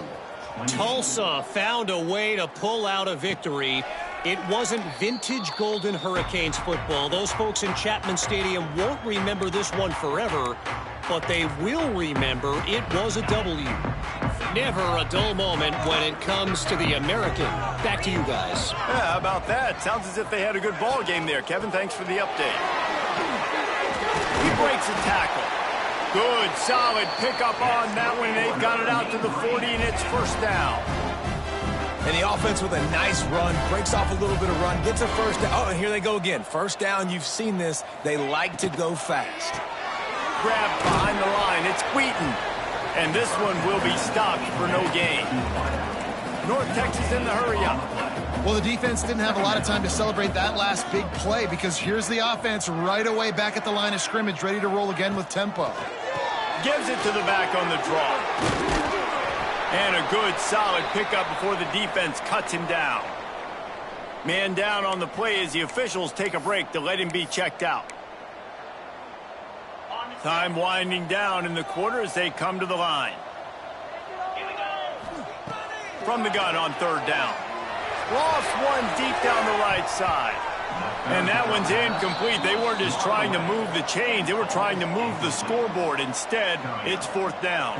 Tulsa found a way to pull out a victory. It wasn't vintage Golden Hurricanes football. Those folks in Chapman Stadium won't remember this one forever, but they will remember it was a W. Never a dull moment when it comes to the American. Back to you guys. Yeah, how about that? Sounds as if they had a good ball game there. Kevin, thanks for the update. He breaks a tackle. Good, solid pickup on that one. They've got it out to the 40, and it's 1st down. And the offense with a nice run, breaks off a little bit of run, gets a 1st down. Oh, and here they go again. 1st down, you've seen this. They like to go fast. Grabbed behind the line. It's Wheaton. And this one will be stopped for no gain. North Texas in the hurry-up. Well, the defense didn't have a lot of time to celebrate that last big play because here's the offense right away back at the line of scrimmage, ready to roll again with tempo. Gives it to the back on the draw. And a good, solid pickup before the defense cuts him down. Man down on the play as the officials take a break to let him be checked out. Time winding down in the quarter as they come to the line. From the gun on 3rd down. Lost one deep down the right side. And that one's incomplete. They weren't just trying to move the chains. They were trying to move the scoreboard. Instead, it's 4th down.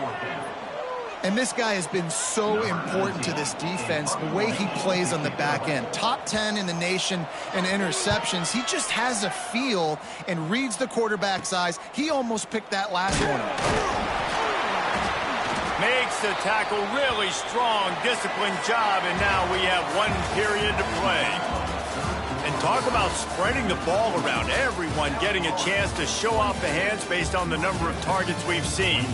And this guy has been so important to this defense, the way he plays on the back end. Top 10 in the nation in interceptions. He just has a feel and reads the quarterback's eyes. He almost picked that last one up. Makes the tackle really strong, disciplined job, and now we have 1 period to play. And talk about spreading the ball around. Everyone getting a chance to show off the hands based on the number of targets we've seen.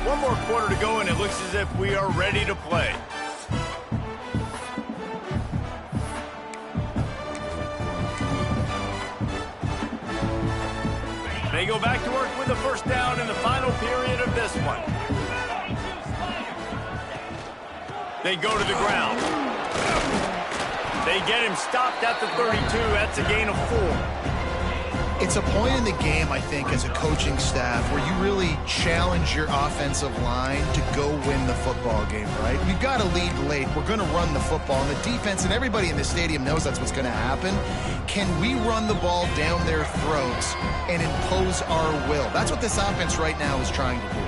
One more quarter to go, and it looks as if we are ready to play. They go back to work with the first down in the final period of this one. They go to the ground. They get him stopped at the 32. That's a gain of 4. It's a point in the game, I think, as a coaching staff where you really challenge your offensive line to go win the football game, right? We've got to lead late. We're going to run the football. And the defense and everybody in the stadium knows that's what's going to happen. Can we run the ball down their throats and impose our will? That's what this offense right now is trying to do.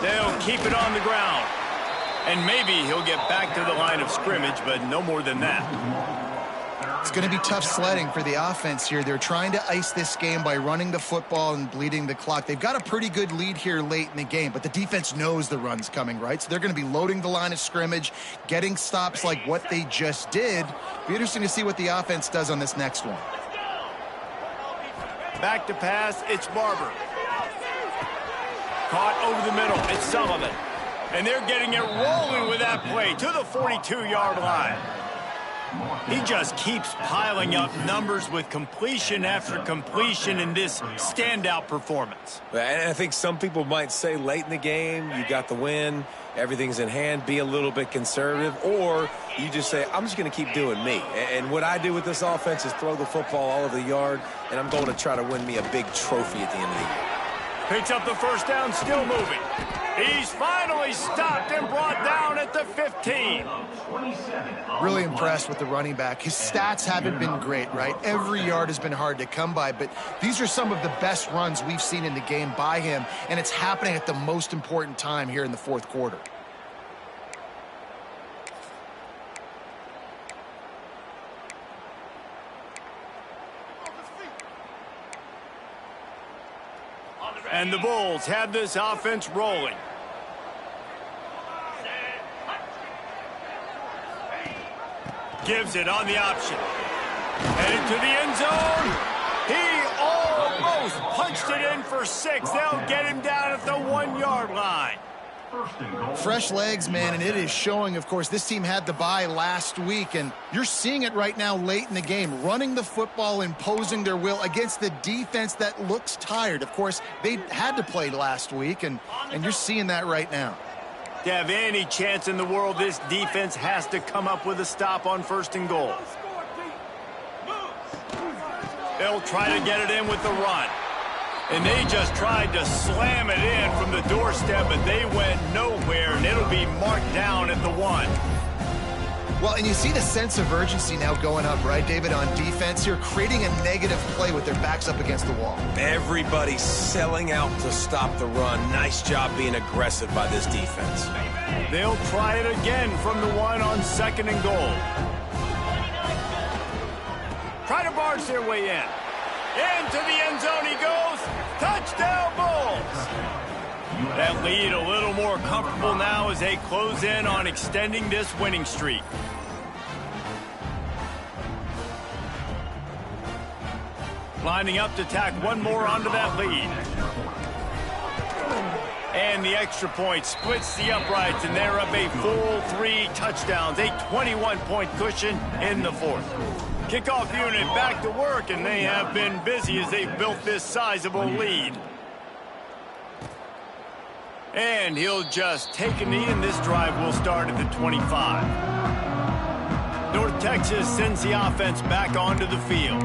They'll keep it on the ground. And maybe he'll get back to the line of scrimmage, but no more than that. It's going to be tough sledding for the offense here. They're trying to ice this game by running the football and bleeding the clock. They've got a pretty good lead here late in the game, but the defense knows the run's coming, right? So they're going to be loading the line of scrimmage, getting stops like what they just did. Be interesting to see what the offense does on this next one. Back to pass, it's Barber. Caught over the middle, it's Sullivan. And they're getting it rolling with that play to the 42-yard line. He just keeps piling up numbers with completion after completion in this standout performance. And I think some people might say late in the game, you got the win, everything's in hand, be a little bit conservative, or you just say, I'm just going to keep doing me. And what I do with this offense is throw the football all over the yard, and I'm going to try to win me a big trophy at the end of the year. Picks up the first down, still moving. He's finally stopped and brought down at the 15. Really impressed with the running back. His stats haven't been great, right? Every yard has been hard to come by, but these are some of the best runs we've seen in the game by him, and it's happening at the most important time here in the fourth quarter. And the Bulls have this offense rolling. Gives it on the option. Headed to the end zone. He almost punched it in for 6. They'll get him down at the 1-yard line. Fresh legs, man, and it is showing. Of course, this team had the bye last week, and you're seeing it right now late in the game, running the football, imposing their will against the defense that looks tired. Of course, they had to play last week, and you're seeing that right now. To have any chance in the world, this defense has to come up with a stop on 1st and goal. They'll try to get it in with the run. And they just tried to slam it in from the doorstep, but they went nowhere, and it'll be marked down at the 1. Well, and you see the sense of urgency now going up, right, David, on defense here, creating a negative play with their backs up against the wall. Everybody's selling out to stop the run. Nice job being aggressive by this defense. They'll try it again from the 1 on 2nd and goal. Try to barge their way in. Into the end zone he goes. Touchdown, Bulls. That lead a little more comfortable now as they close in on extending this winning streak. Lining up to tack one more onto that lead. And the extra point splits the uprights, and they're up a full 3 touchdowns, a 21-point cushion in the 4th. Kickoff unit back to work, and they have been busy as they've built this sizable lead. And he'll just take a knee, and this drive will start at the 25. North Texas sends the offense back onto the field.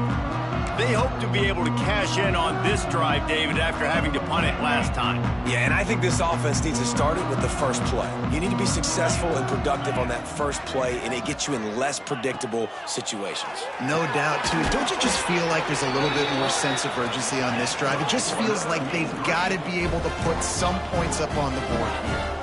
They hope to be able to cash in on this drive, David, after having to punt it last time. Yeah, and I think this offense needs to start it with the first play. You need to be successful and productive on that first play, and it gets you in less predictable situations. No doubt, too. Don't you just feel like there's a little bit more sense of urgency on this drive? It just feels like they've got to be able to put some points up on the board here.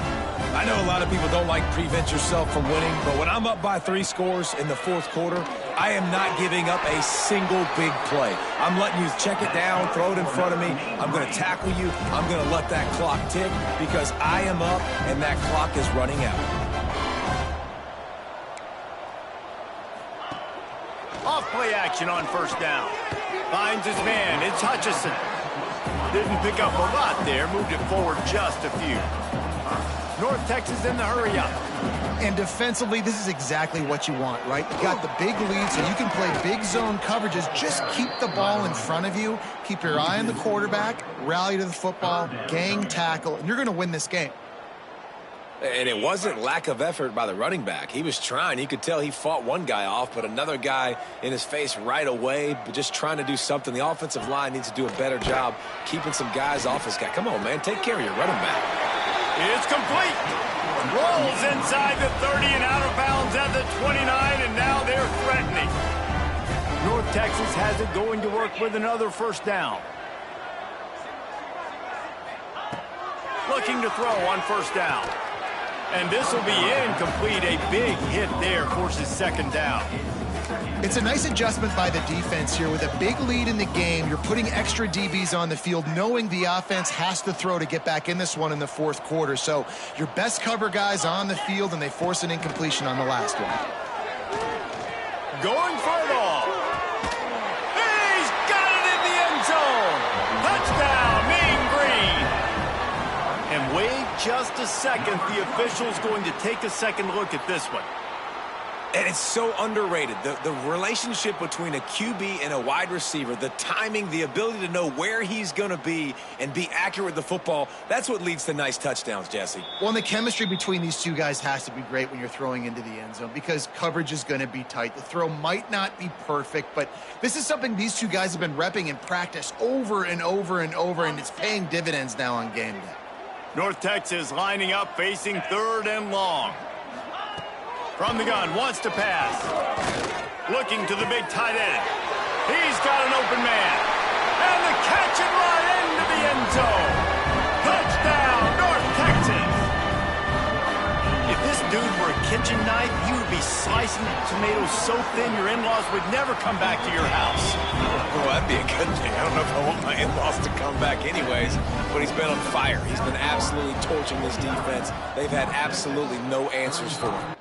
I know a lot of people don't like prevent yourself from winning, but when I'm up by 3 scores in the fourth quarter, I am not giving up a single big play. I'm letting you check it down, throw it in front of me. I'm going to tackle you. I'm going to let that clock tick because I am up and that clock is running out. Off play action on first down. Finds his man. It's Hutchison. Didn't pick up a lot there. Moved it forward just a few. North Texas in the hurry up. And defensively, this is exactly what you want, right? You got the big lead, so you can play big zone coverages. Just keep the ball in front of you. Keep your eye on the quarterback. Rally to the football. Gang tackle. And you're going to win this game. And it wasn't lack of effort by the running back. He was trying. You could tell he fought one guy off, but another guy in his face right away, but just trying to do something. The offensive line needs to do a better job keeping some guys off his guy. Come on, man. Take care of your running back. It's complete. Rolls inside the 30 and out of bounds at the 29, and now they're threatening. North Texas has it going to work with another first down. Looking to throw on first down. And this will be incomplete. A big hit there forces second down. It's a nice adjustment by the defense here. With a big lead in the game, you're putting extra DBs on the field, knowing the offense has to throw to get back in this one in the fourth quarter. So your best cover guys on the field, and they force an incompletion on the last one. Going for it all. He's got it in the end zone. Touchdown, Mean Green. And wait just a second. The official's going to take a second look at this one. And it's so underrated. The relationship between a QB and a wide receiver, the timing, the ability to know where he's going to be and be accurate with the football, that's what leads to nice touchdowns, Jesse. Well, and the chemistry between these two guys has to be great when you're throwing into the end zone because coverage is going to be tight. The throw might not be perfect, but this is something these two guys have been repping in practice over and over and over, and it's paying dividends now on game day. North Texas lining up, facing third and long. From the gun, wants to pass. Looking to the big tight end. He's got an open man. And the catch and run into the end zone. Touchdown, North Texas. If this dude were a kitchen knife, he would be slicing tomatoes so thin your in-laws would never come back to your house. Well, that'd be a good thing. I don't know if I want my in-laws to come back anyways, but he's been on fire. He's been absolutely torching this defense. They've had absolutely no answers for him.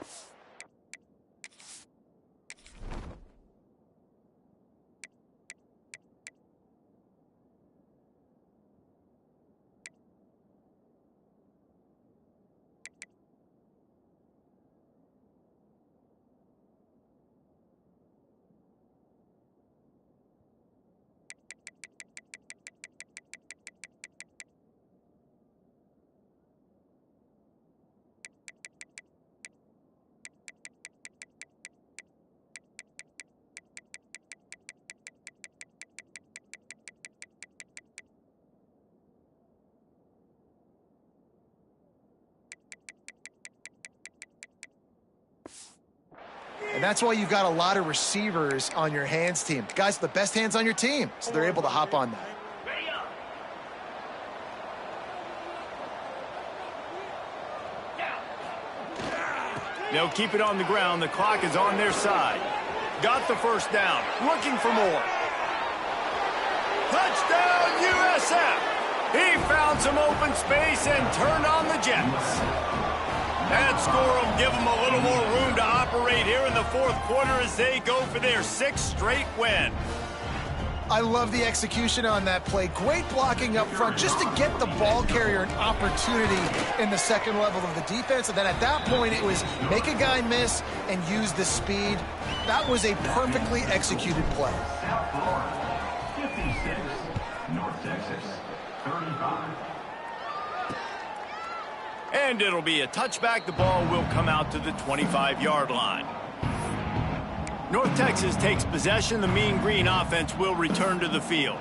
And that's why you've got a lot of receivers on your hands team. Guys, the best hands on your team, so they're able to hop on that. They'll keep it on the ground. The clock is on their side. Got the first down. Looking for more. Touchdown, USF! He found some open space and turned on the Jets. That score will give them a little more room to operate here in the fourth quarter as they go for their 6th straight win. I love the execution on that play. Great blocking up front just to get the ball carrier an opportunity in the second level of the defense. And then at that point, it was make a guy miss and use the speed. That was a perfectly executed play. South Florida, 56. North Texas, 35. And it'll be a touchback. The ball will come out to the 25-yard line. North Texas takes possession. The Mean Green offense will return to the field.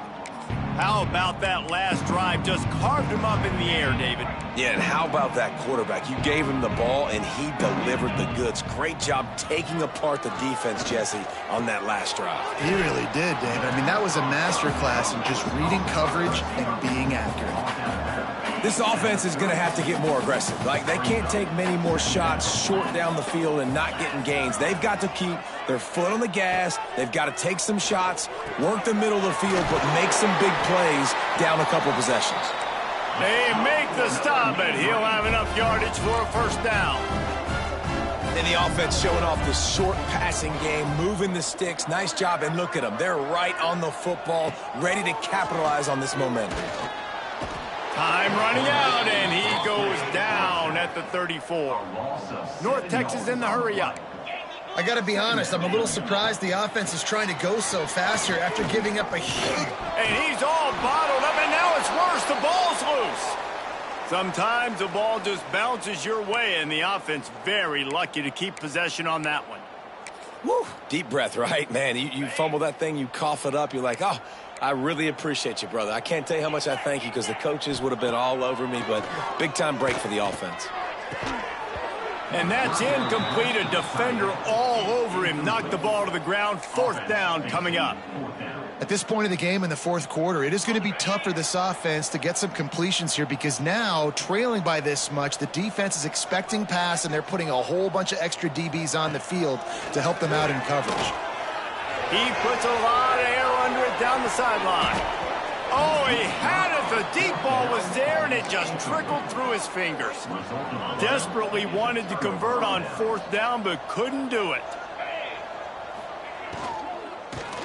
How about that last drive? Just carved him up in the air, David. Yeah, and how about that quarterback? You gave him the ball, and he delivered the goods. Great job taking apart the defense, Jesse, on that last drive. He really did, David. I mean, that was a masterclass in just reading coverage and being accurate. This offense is going to have to get more aggressive. Like, they can't take many more shots short down the field and not getting gains. They've got to keep their foot on the gas. They've got to take some shots, work the middle of the field, but make some big plays down a couple possessions. They make the stop, but he'll have enough yardage for a first down. And the offense showing off this short passing game, moving the sticks. Nice job, and look at them. They're right on the football, ready to capitalize on this momentum. Time running out, and he goes down at the 34. North Texas in the hurry-up. I got to be honest, I'm a little surprised the offense is trying to go so fast here after giving up a huge... And he's all bottled up, and now it's worse. The ball's loose. Sometimes the ball just bounces your way, and the offense very lucky to keep possession on that one. Woo! Deep breath, right? Man, you fumble that thing, you cough it up, you're like, oh, I really appreciate you, brother. I can't tell you how much I thank you because the coaches would have been all over me, but big-time break for the offense. And that's incomplete. A defender all over him. Knocked the ball to the ground. Fourth down coming up. At this point of the game in the fourth quarter, it is going to be tough for this offense to get some completions here because now, trailing by this much, the defense is expecting pass, and they're putting a whole bunch of extra DBs on the field to help them out in coverage. He puts a lot of air under it down the sideline. Oh, he had it. The deep ball was there, and it just trickled through his fingers. Desperately wanted to convert on fourth down, but couldn't do it.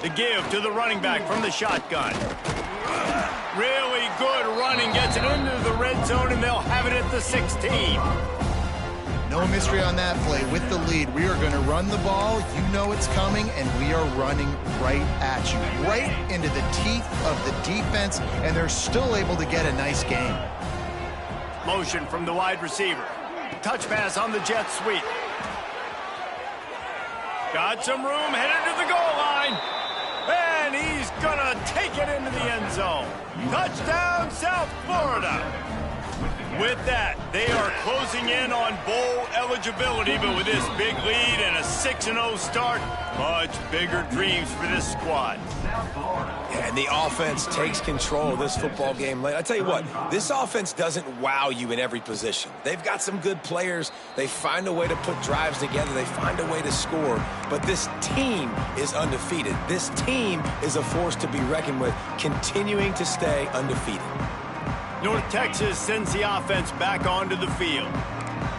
The give to the running back from the shotgun. Really good running. Gets it into the red zone, and they'll have it at the 16. No mystery on that play. With the lead, we are going to run the ball. You know it's coming, and we are running right at you. Right into the teeth of the defense, and they're still able to get a nice game. Motion from the wide receiver. Touch pass on the jet sweep. Got some room, headed to the goal line. And he's going to take it into the end zone. Touchdown, South Florida. With that, they are closing in on bowl eligibility, but with this big lead and a 6-0 start, much bigger dreams for this squad. And the offense takes control of this football game late. I tell you what, this offense doesn't wow you in every position. They've got some good players. They find a way to put drives together. They find a way to score. But this team is undefeated. This team is a force to be reckoned with, continuing to stay undefeated. North Texas sends the offense back onto the field.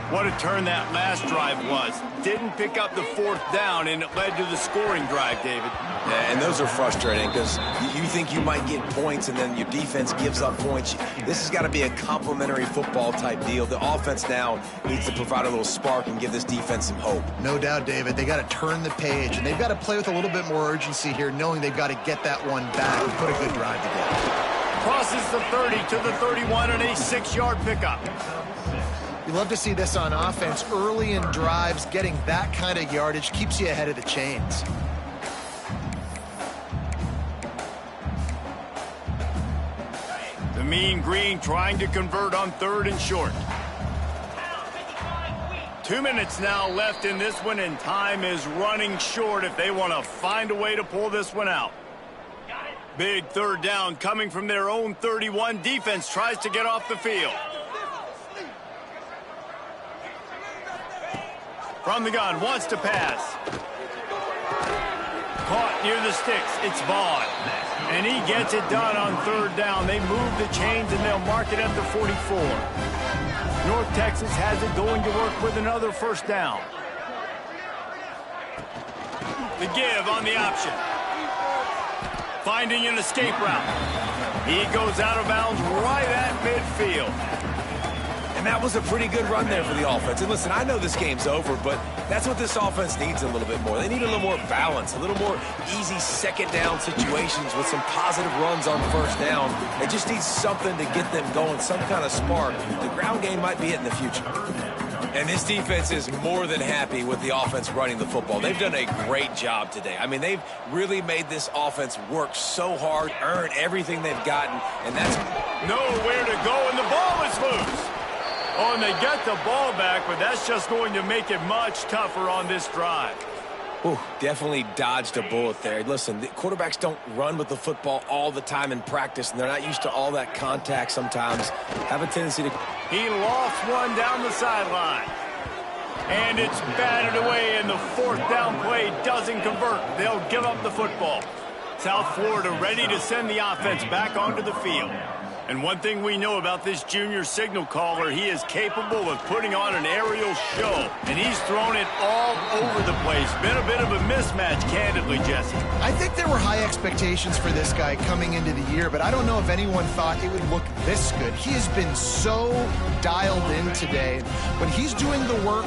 What a turn that last drive was. Didn't pick up the fourth down, and it led to the scoring drive, David. Yeah, and those are frustrating because you think you might get points, and then your defense gives up points. This has got to be a complementary football type deal. The offense now needs to provide a little spark and give this defense some hope. No doubt, David. They got to turn the page, and they've got to play with a little bit more urgency here, knowing they've got to get that one back and put a good drive together. Crosses the 30 to the 31 and a 6-yard pickup. You love to see this on offense. Early in drives, getting that kind of yardage keeps you ahead of the chains. The Mean Green trying to convert on 3rd and short. 2 minutes now left in this one, and time is running short if they want to find a way to pull this one out. Big third down coming from their own 31. Defense tries to get off the field. From the gun, wants to pass. Caught near the sticks. It's Vaughn. And he gets it done on 3rd down. They move the chains, and they'll mark it at the 44. North Texas has it going to work with another first down. The give on the option. Finding an escape route. He goes out of bounds right at midfield. And that was a pretty good run there for the offense. And listen, I know this game's over, but that's what this offense needs a little bit more. They need a little more balance, a little more easy second down situations with some positive runs on first down. It just needs something to get them going, some kind of spark. The ground game might be it in the future. And this defense is more than happy with the offense running the football. They've done a great job today. I mean, they've really made this offense work so hard, earn everything they've gotten, and that's nowhere to go, and the ball is loose. Oh, and they get the ball back, but that's just going to make it much tougher on this drive. Ooh, definitely dodged a bullet there. Listen, the quarterbacks don't run with the football all the time in practice, and they're not used to all that contact sometimes. Have a tendency to... He lost one down the sideline. And it's batted away, and the fourth down play doesn't convert. They'll give up the football. South Florida ready to send the offense back onto the field. And one thing we know about this junior signal caller, he is capable of putting on an aerial show. And he's thrown it all over the place. Been a bit of a mismatch, candidly, Jesse. I think there were high expectations for this guy coming into the year, but I don't know if anyone thought it would look this good. He has been so dialed in today. When he's doing the work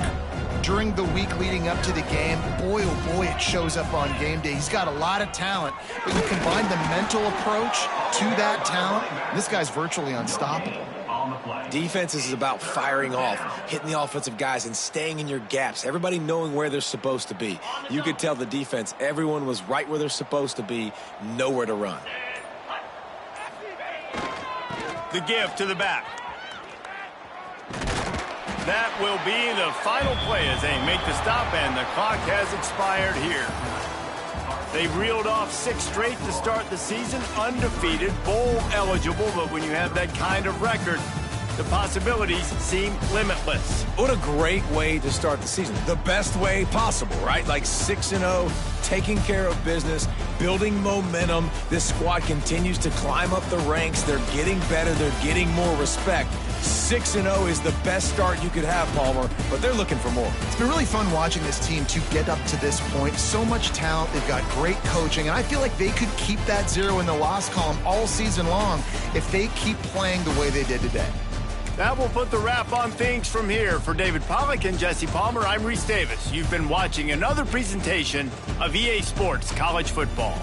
during the week leading up to the game, boy, oh boy, it shows up on game day. He's got a lot of talent, but you combine the mental approach to that talent, this guy's virtually unstoppable. Defense is about firing off, hitting the offensive guys, and staying in your gaps. Everybody knowing where they're supposed to be. You could tell the defense, everyone was right where they're supposed to be, nowhere to run. The give to the back. That will be the final play as they make the stop, and the clock has expired here. They reeled off 6 straight to start the season, undefeated, bowl eligible, but when you have that kind of record, the possibilities seem limitless. What a great way to start the season. The best way possible, right? Like 6-0, taking care of business, building momentum. This squad continues to climb up the ranks. They're getting better. They're getting more respect. 6-0 is the best start you could have, Palmer, but they're looking for more. It's been really fun watching this team to get up to this point. So much talent. They've got great coaching, and I feel like they could keep that 0 in the loss column all season long if they keep playing the way they did today. That will put the wrap on things from here. For David Pollack and Jesse Palmer, I'm Reese Davis. You've been watching another presentation of EA Sports College Football.